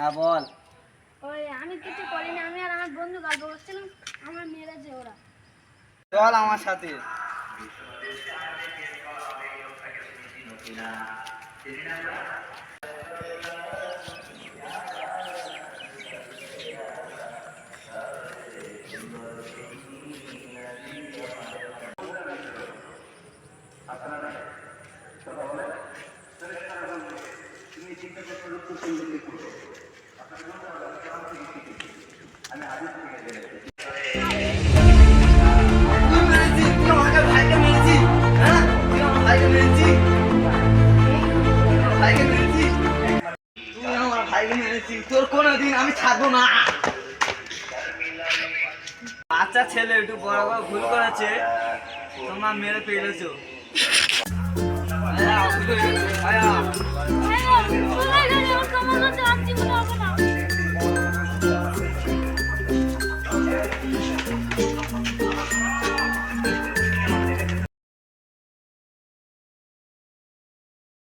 হ্যাঁ বল। ওই আমি কিছু করিনি, আমি আর আমার বন্ধু গল্প করছিলাম, আমার মেরেছে ওরা। চল আমার সাথে। তোর কোনোদিন আমি ছাড়বো না। বাচ্চা ছেলে একটু বড় বড় ভুল করেছে, তোমার মেরে ফেলেছো।